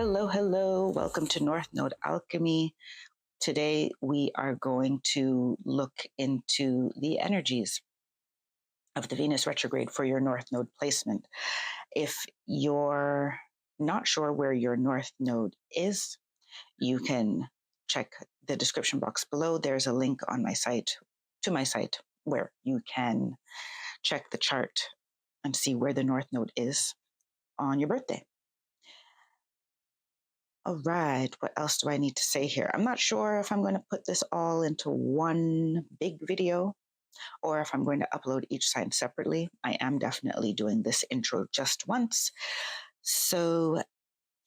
Hello, hello. Welcome to North Node Alchemy. Today we are going to look into the energies of the Venus retrograde for your North Node placement. If you're not sure where your North Node is, you can check the description box below. There's a link on my site to my site where you can check the chart and see where the North Node is on your birthday. All right, what else do I need to say here? I'm not sure if I'm going to put this all into one big video or if I'm going to upload each sign separately. I am definitely doing this intro just once. So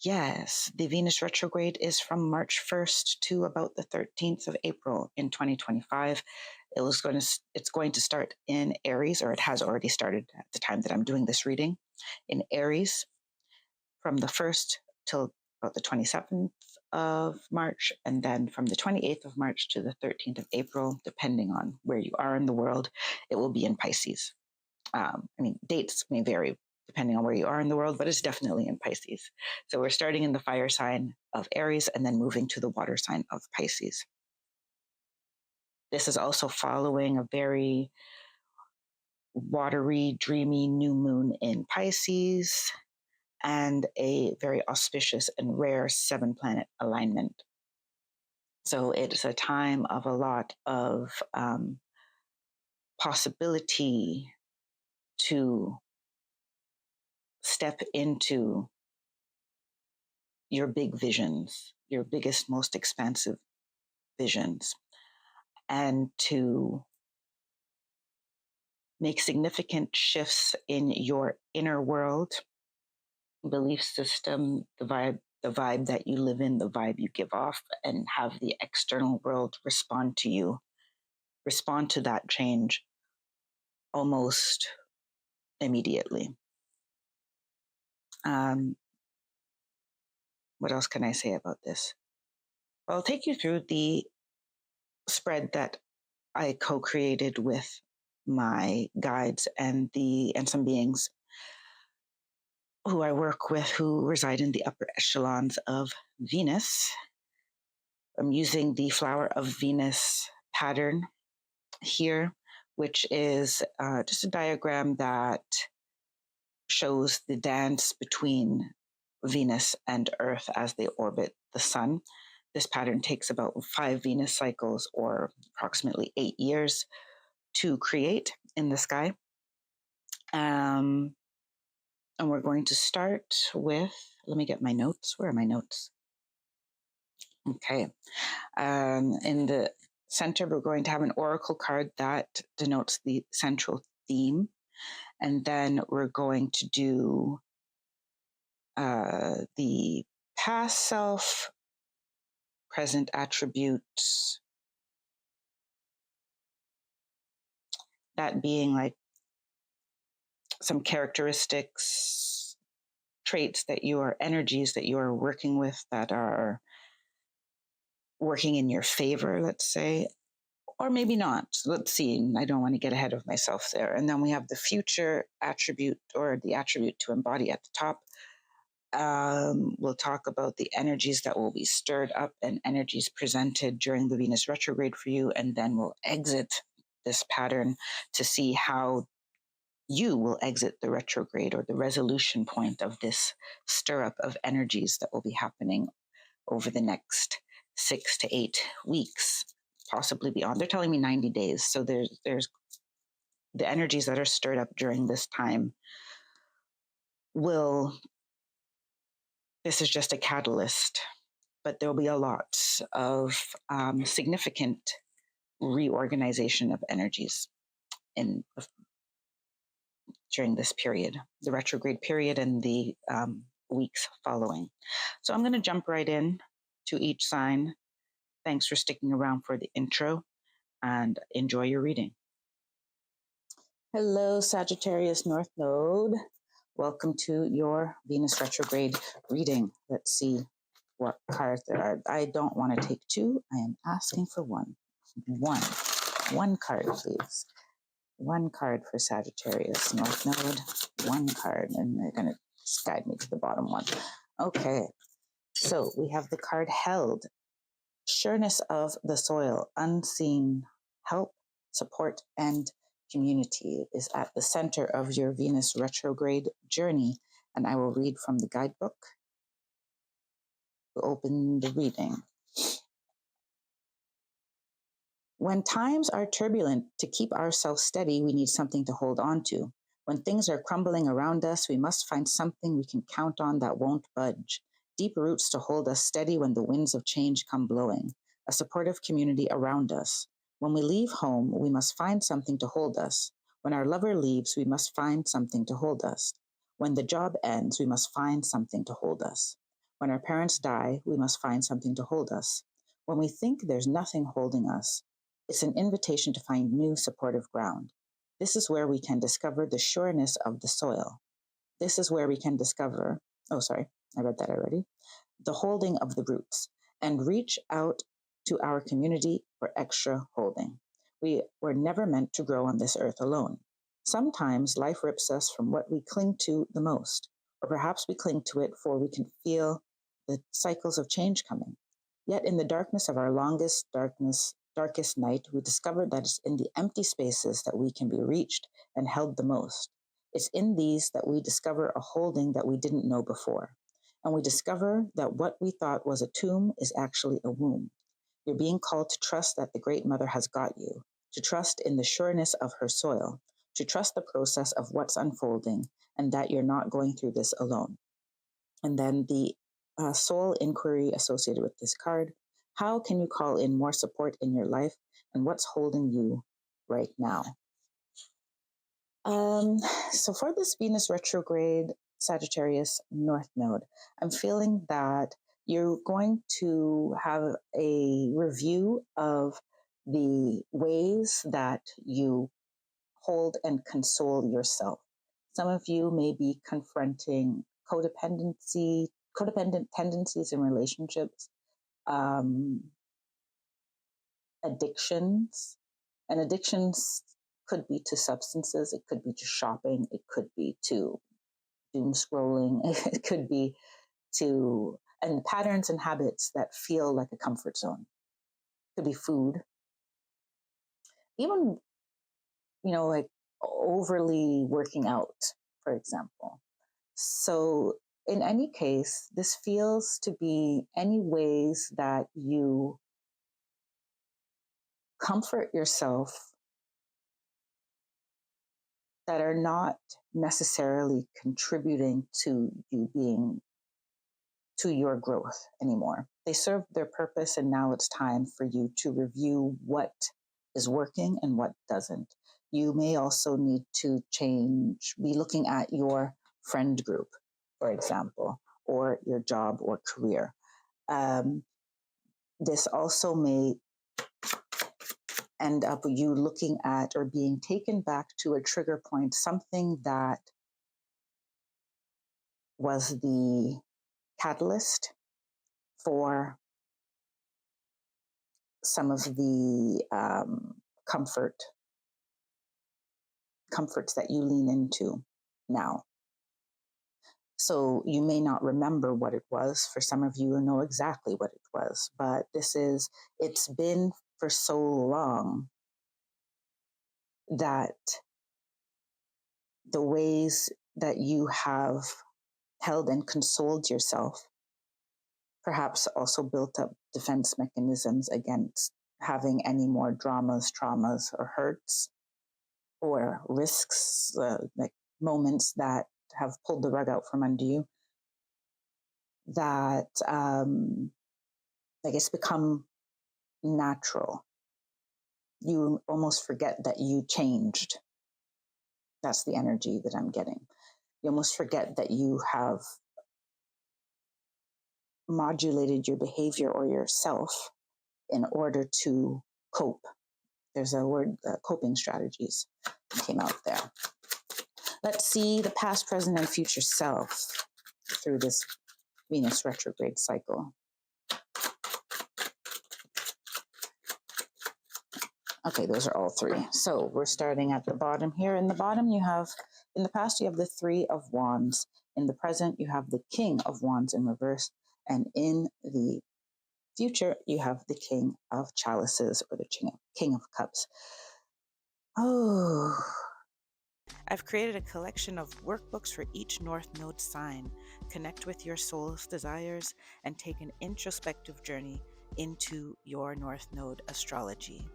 yes, the Venus retrograde is from March 1st to about the 13th of April in 2025. It's going to start in Aries, or it has already started at the time that I'm doing this reading, in Aries from the 1st till about the 27th of March, and then from the 28th of March to the 13th of April, depending on where you are in the world, it will be in Pisces. Dates may vary depending on where you are in the world, but it's definitely in Pisces. So we're starting in the fire sign of Aries and then moving to the water sign of Pisces. This is also following a very watery, dreamy new moon in Pisces and a very auspicious and rare 7-planet alignment. So it's a time of a lot of possibility to step into your big visions, your biggest, most expansive visions, and to make significant shifts in your inner world, belief system, the vibe that you live in, the vibe you give off, and have the external world respond to that change almost immediately. What else can I say about this? Well, I'll take you through the spread that I co-created with my guides and some beings who I work with who reside in the upper echelons of Venus. I'm using the Flower of Venus pattern here, which is just a diagram that shows the dance between Venus and Earth as they orbit the sun. This pattern takes about 5 Venus cycles, or approximately 8 years, to create in the sky. And we're going to start with, let me get my notes. Where are my notes? Okay. In the center, we're going to have an oracle card that denotes the central theme. And then we're going to do the past self, present attributes, that being like some characteristics, traits that energies that you are working with that are working in your favor, let's say, or maybe not. Let's see. I don't want to get ahead of myself there. And then we have the future attribute, or the attribute to embody at the top. We'll talk about the energies that will be stirred up and energies presented during the Venus retrograde for you. And then we'll exit this pattern to see how you will exit the retrograde, or the resolution point of this stir up of energies that will be happening over the next 6 to 8 weeks, possibly beyond. They're telling me 90 days. So there's the energies that are stirred up during this time this is just a catalyst, but there'll be a lot of significant reorganization of energies during this period, the retrograde period, and the weeks following. So I'm going to jump right in to each sign. Thanks for sticking around for the intro, and enjoy your reading. Hello, Sagittarius North Node. Welcome to your Venus retrograde reading. Let's see what cards there are. I don't want to take 2. I am asking for 1. One card, please. 1 card for Sagittarius North Node. 1 card, and they're going to guide me to the bottom one. Okay. So we have the card held, sureness of the soil, unseen help, support, and community is at the center of your Venus retrograde journey. And I will read from the guidebook to open the reading. When times are turbulent, to keep ourselves steady, we need something to hold on to. When things are crumbling around us, we must find something we can count on that won't budge. Deep roots to hold us steady when the winds of change come blowing. A supportive community around us. When we leave home, we must find something to hold us. When our lover leaves, we must find something to hold us. When the job ends, we must find something to hold us. When our parents die, we must find something to hold us. When we think there's nothing holding us, it's an invitation to find new supportive ground. This is where we can discover the sureness of the soil. This is where we can discover, I read that already, the holding of the roots, and reach out to our community for extra holding. We were never meant to grow on this earth alone. Sometimes life rips us from what we cling to the most, or perhaps we cling to it for we can feel the cycles of change coming. Yet in the darkness of our darkest night, we discovered that it's in the empty spaces that we can be reached and held the most. It's in these that we discover a holding that we didn't know before. And we discover that what we thought was a tomb is actually a womb. You're being called to trust that the Great Mother has got you, to trust in the sureness of her soil, to trust the process of what's unfolding, and that you're not going through this alone. And then the soul inquiry associated with this card. How can you call in more support in your life, and what's holding you right now? So for this Venus retrograde Sagittarius North Node, I'm feeling that you're going to have a review of the ways that you hold and console yourself. Some of you may be confronting codependent tendencies in relationships, addictions, and addictions could be to substances, it could be to shopping, it could be to doom scrolling, it could be to, and patterns and habits that feel like a comfort zone. It could be food, even, like overly working out, for example. So in any case, this feels to be any ways that you comfort yourself that are not necessarily contributing to you being to your growth anymore. They serve their purpose, and now it's time for you to review what is working and what doesn't. You may also need to be looking at your friend group, for example, or your job or career. This also may end up you looking at or being taken back to a trigger point, something that was the catalyst for some of the comforts that you lean into now. So you may not remember what it was. For some of you, know exactly what it was, but it's been for so long that the ways that you have held and consoled yourself perhaps also built up defense mechanisms against having any more traumas, or hurts, or risks, like moments that have pulled the rug out from under you, that I guess become natural. You almost forget that you changed. That's the energy that I'm getting. You almost forget that you have modulated your behavior or yourself in order to cope. There's a word, coping strategies came out there. Let's see the past, present, and future self through this Venus retrograde cycle. Okay, those are all three. So we're starting at the bottom here. In the bottom, in the past, you have the Three of Wands. In the present, you have the King of Wands in reverse. And in the future, you have the King of Chalices or the King of Cups. Oh, I've created a collection of workbooks for each North Node sign. Connect with your soul's desires and take an introspective journey into your North Node astrology.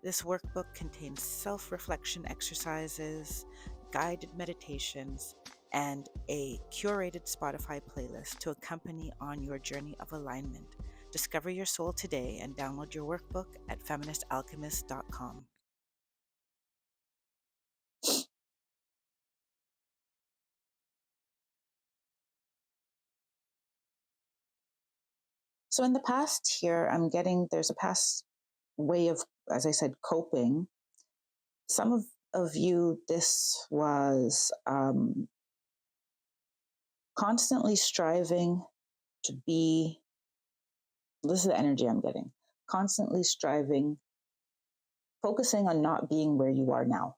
This workbook contains self-reflection exercises, guided meditations, and a curated Spotify playlist to accompany on your journey of alignment. Discover your soul today and download your workbook at feministalchemist.com. So in the past here, there's a past way of, as I said, coping. Some of you, this was constantly striving to be, this is the energy I'm getting, constantly striving, focusing on not being where you are now,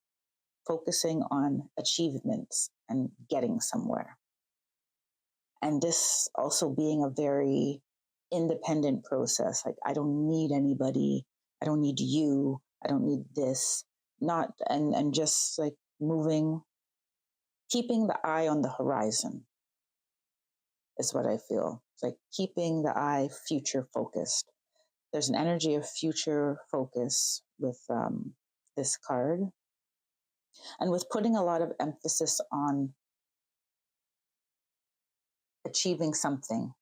focusing on achievements and getting somewhere. And this also being a very independent process. Like, I don't need anybody. I don't need you. I don't need this. And just like moving, keeping the eye on the horizon is what I feel. It's like keeping the eye future focused. There's an energy of future focus with this card, and with putting a lot of emphasis on achieving something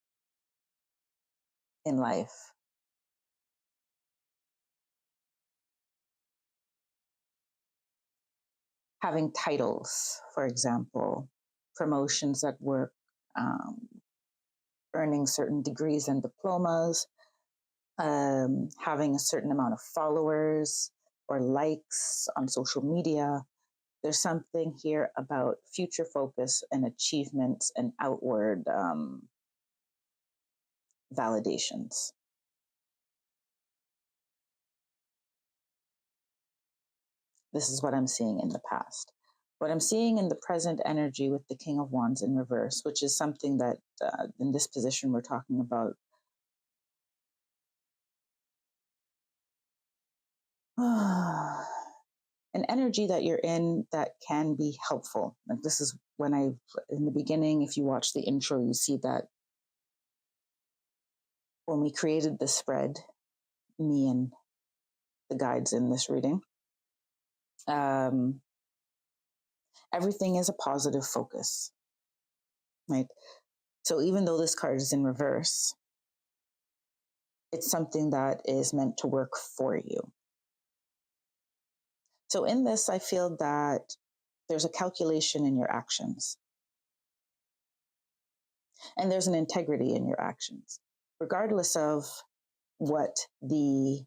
in life. Having titles, for example, promotions at work, earning certain degrees and diplomas, having a certain amount of followers or likes on social media. There's something here about future focus and achievements and outward validations. This is what I'm seeing in the past. What I'm seeing in the present energy with the King of Wands in reverse, which is something that in this position we're talking about an energy that you're in that can be helpful. Like, this is when in the beginning, if you watch the intro, you see that when we created the spread, me and the guides in this reading, everything is a positive focus, right? So even though this card is in reverse, it's something that is meant to work for you. So in this, I feel that there's a calculation in your actions, and there's an integrity in your actions, regardless of what the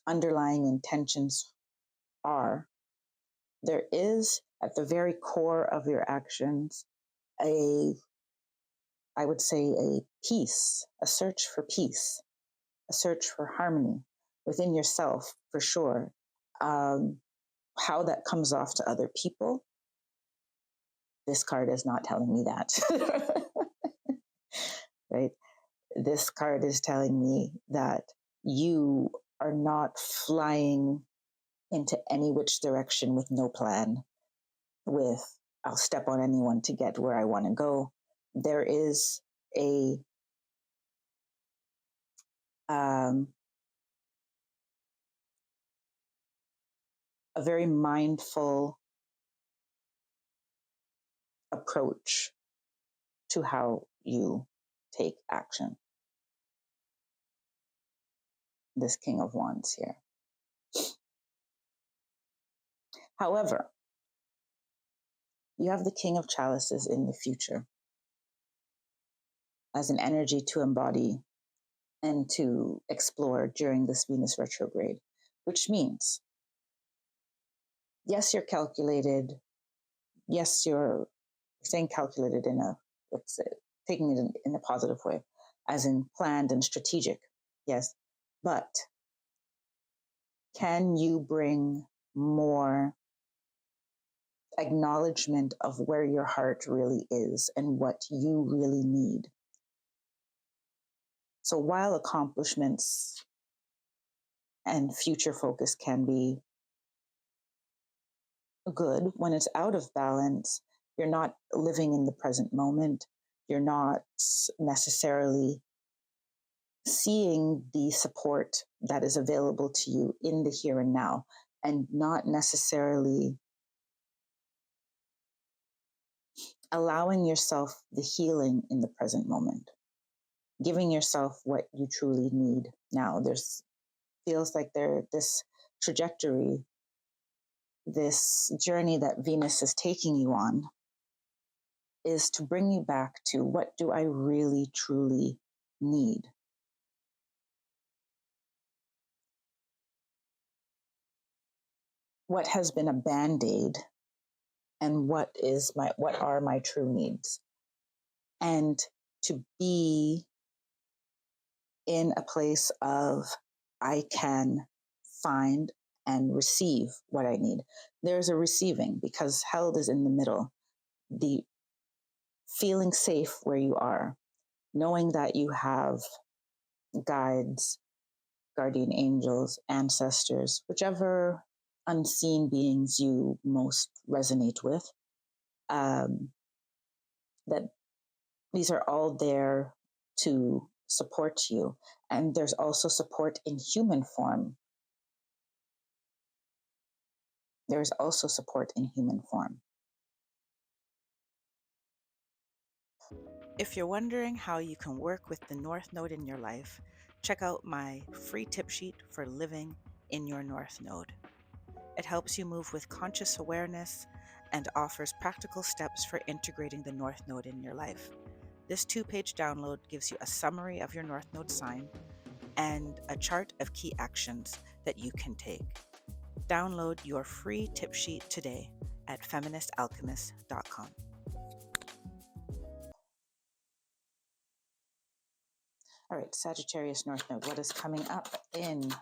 underlying intentions are. There is at the very core of your actions I would say a peace, a search for peace, a search for harmony within yourself, for sure. How that comes off to other people, this card is not telling me that. Right? This card is telling me that you are not flying into any which direction with no plan, with I'll step on anyone to get where I want to go. There is a very mindful approach to how you take action. This King of Wands here. However, you have the King of Chalices in the future as an energy to embody and to explore during this Venus retrograde, which means, yes, you're calculated. Yes, you're saying calculated in a, let's say, taking it in a positive way, as in planned and strategic. Yes. But can you bring more acknowledgement of where your heart really is and what you really need? So while accomplishments and future focus can be good, when it's out of balance, you're not living in the present moment. You're not necessarily seeing the support that is available to you in the here and now, and not necessarily allowing yourself the healing in the present moment, giving yourself what you truly need now. There's feels like this trajectory, this journey that Venus is taking you on is to bring you back to, what do I really truly need? What has been a band-aid, and what are my true needs? And to be in a place of, I can find and receive what I need. There's a receiving, because held is in the middle. The feeling safe where you are, knowing that you have guides, guardian angels, ancestors, whichever unseen beings you most resonate with, that these are all there to support you. And there's also support in human form. There's also support in human form. If you're wondering how you can work with the North Node in your life, check out my free tip sheet for living in your North Node. It helps you move with conscious awareness and offers practical steps for integrating the North Node in your life. This 2-page download gives you a summary of your North Node sign and a chart of key actions that you can take. Download your free tip sheet today at feministalchemist.com. All right, Sagittarius North Node, what is coming up in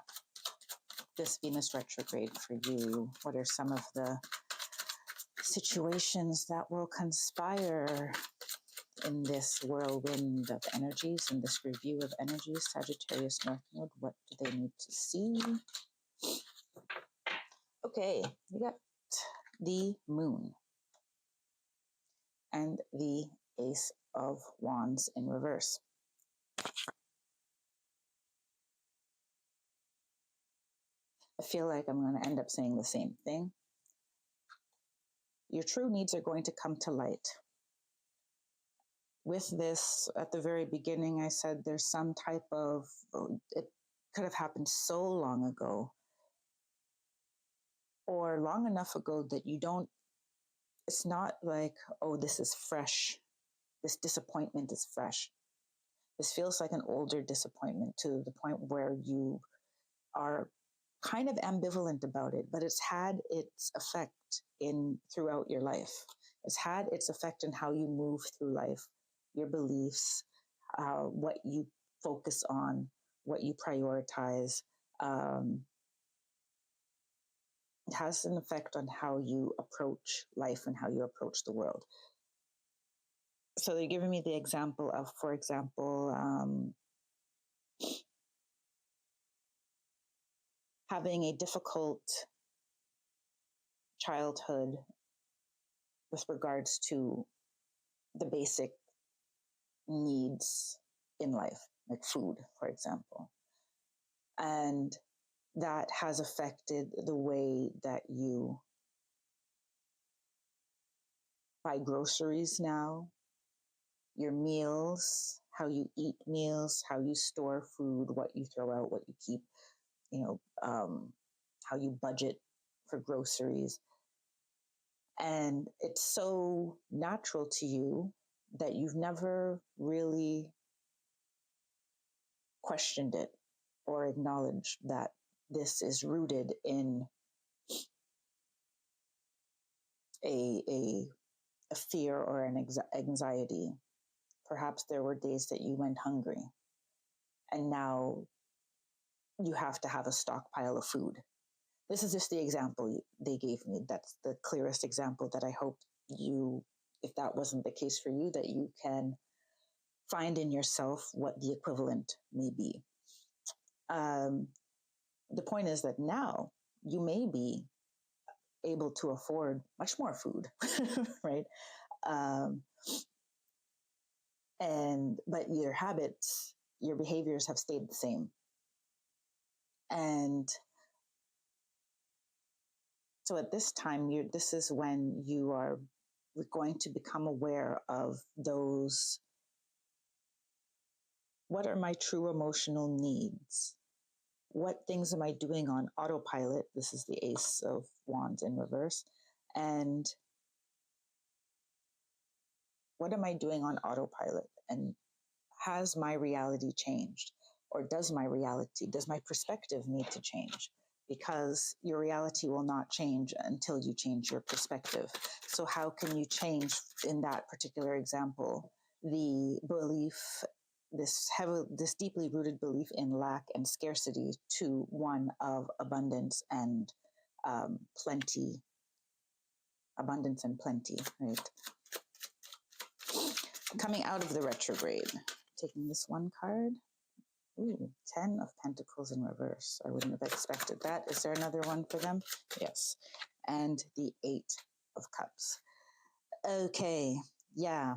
this Venus retrograde for you? What are some of the situations that will conspire in this whirlwind of energies, in this review of energies? Sagittarius North Node, what do they need to see? Okay, we got the Moon and the Ace of Wands in reverse. I feel like I'm going to end up saying the same thing. Your true needs are going to come to light. With this, at the very beginning, I said there's some type of, it could have happened so long ago, or long enough ago that you don't, it's not like, oh, this is fresh. This disappointment is fresh. This feels like an older disappointment, to the point where you are kind of ambivalent about it, but it's had its effect throughout your life. It's had its effect in how you move through life, your beliefs, what you focus on, what you prioritize. It has an effect on how you approach life and how you approach the world. So they're giving me the example of, for example, having a difficult childhood with regards to the basic needs in life, like food, for example. And that has affected the way that you buy groceries now, your meals, how you eat meals, how you store food, what you throw out, what you keep, how you budget for groceries. And it's so natural to you that you've never really questioned it or acknowledged that this is rooted in a fear or an anxiety. Perhaps there were days that you went hungry, and now you have to have a stockpile of food. This is just the example they gave me. That's the clearest example that I hope you, if that wasn't the case for you, that you can find in yourself what the equivalent may be. The point is that now you may be able to afford much more food, right? Um, but your habits, your behaviors have stayed the same. And so at this time, this is when you are going to become aware of those. What are my true emotional needs? What things am I doing on autopilot? This is the Ace of Wands in reverse. And what am I doing on autopilot? And has my reality changed? Or does my perspective need to change? Because your reality will not change until you change your perspective. So how can you change, in that particular example, the belief, this deeply rooted belief in lack and scarcity to one of abundance and plenty, right? Coming out of the retrograde, taking this one card. Ooh, 10 of Pentacles in reverse. I wouldn't have expected that. Is there another one for them? Yes. And the 8 of Cups. Okay. Yeah.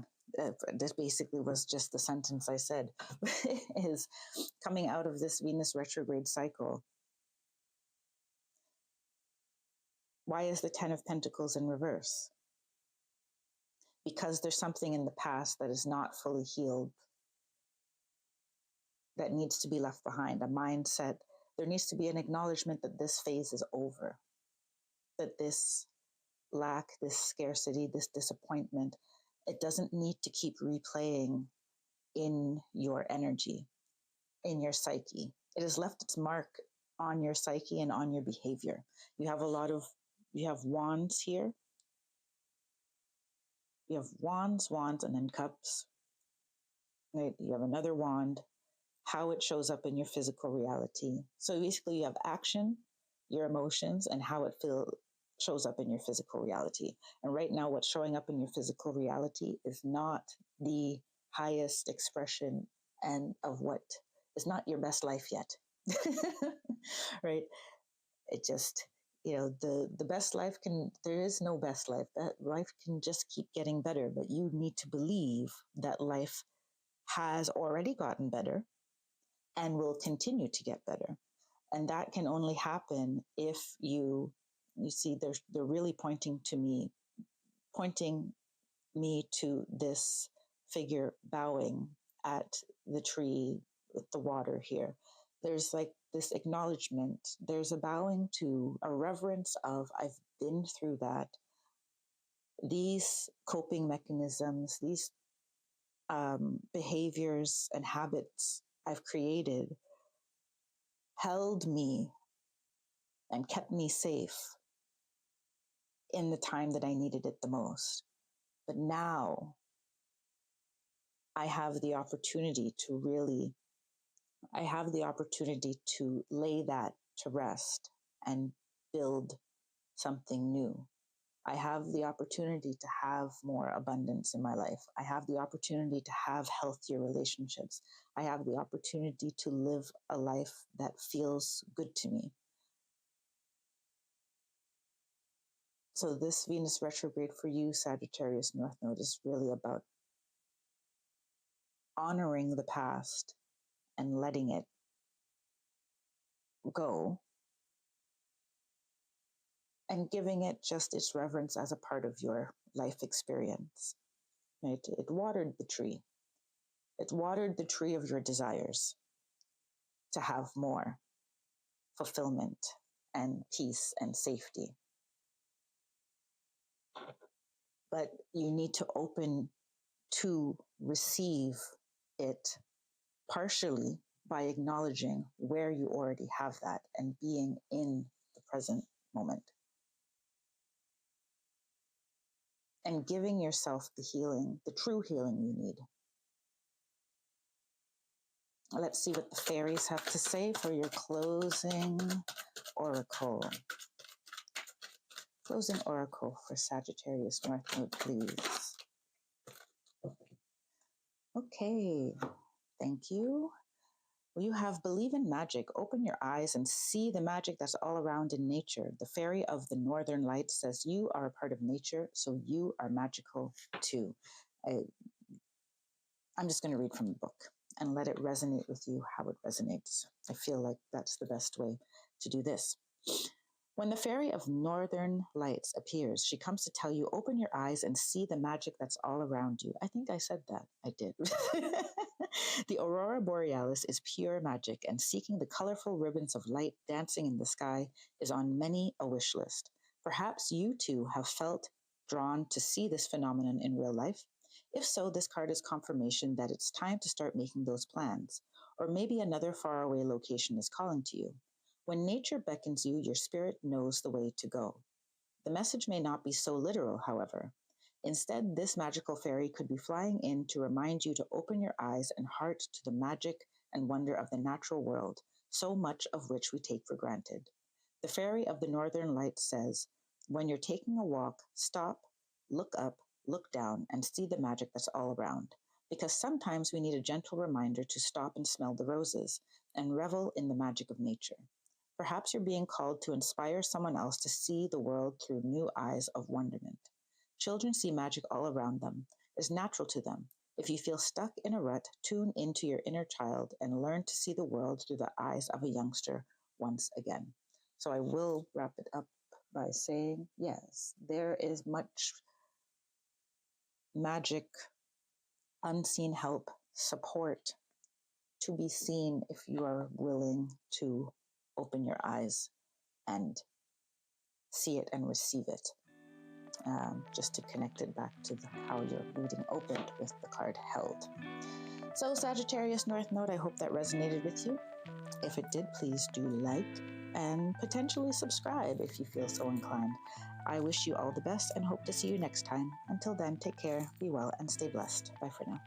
This basically was just the sentence I said, is coming out of this Venus retrograde cycle. Why is the 10 of Pentacles in reverse? Because there's something in the past that is not fully healed, that needs to be left behind, a mindset. There needs to be an acknowledgement that this phase is over, that this lack, this scarcity, this disappointment, it doesn't need to keep replaying in your energy, in your psyche. It has left its mark on your psyche and on your behavior. You have wands here. You have wands, and then cups. Right? You have another wand, how it shows up in your physical reality. So basically you have action, your emotions, and how it shows up in your physical reality. And right now what's showing up in your physical reality is not the highest expression and of what is not your best life yet. Right? It just, the best life there is no best life. That life can just keep getting better, but you need to believe that life has already gotten better and will continue to get better. And that can only happen if you see, they're really pointing me to this figure bowing at the tree with the water here. There's like this acknowledgement. There's a bowing to a reverence of, I've been through that. These coping mechanisms, these behaviors and habits I've created held me and kept me safe in the time that I needed it the most. But now I have the opportunity to lay that to rest and build something new. I have the opportunity to have more abundance in my life. I have the opportunity to have healthier relationships. I have the opportunity to live a life that feels good to me. So this Venus retrograde for you, Sagittarius North Node, is really about honoring the past and letting it go and giving it just its reverence as a part of your life experience. Right? It watered the tree. It watered the tree of your desires to have more fulfillment and peace and safety. But you need to open to receive it partially by acknowledging where you already have that and being in the present moment. And giving yourself the healing, the true healing you need. Let's see what the fairies have to say for your closing oracle. Closing oracle for Sagittarius North Node, please. Okay, thank you. You have believe in magic. Open your eyes and see the magic that's all around in nature. The fairy of the northern lights says you are a part of nature, so you are magical too. I, I'm just going to read from the book and let it resonate with you how it resonates. I feel like that's the best way to do this. When the fairy of northern lights appears, she comes to tell you, open your eyes and see the magic that's all around you. I think I said that. I did. The aurora borealis is pure magic, and seeking the colorful ribbons of light dancing in the sky is on many a wish list. Perhaps you too have felt drawn to see this phenomenon in real life. If so, this card is confirmation that it's time to start making those plans. Or maybe another faraway location is calling to you. When nature beckons you, your spirit knows the way to go. The message may not be so literal, however. Instead, this magical fairy could be flying in to remind you to open your eyes and heart to the magic and wonder of the natural world, so much of which we take for granted. The fairy of the northern lights says, when you're taking a walk, stop, look up, look down, and see the magic that's all around. Because sometimes we need a gentle reminder to stop and smell the roses and revel in the magic of nature. Perhaps you're being called to inspire someone else to see the world through new eyes of wonderment. Children see magic all around them. It's natural to them. If you feel stuck in a rut, tune into your inner child and learn to see the world through the eyes of a youngster once again. So I will wrap it up by saying, yes, there is much magic, unseen help, support to be seen if you are willing to open your eyes and see it and receive it. Just to connect it back to how your reading opened with the card held. So, Sagittarius North Node, I hope that resonated with you. If it did, please do like and potentially subscribe if you feel so inclined. I wish you all the best and hope to see you next time. Until then, take care, be well, and stay blessed. Bye for now.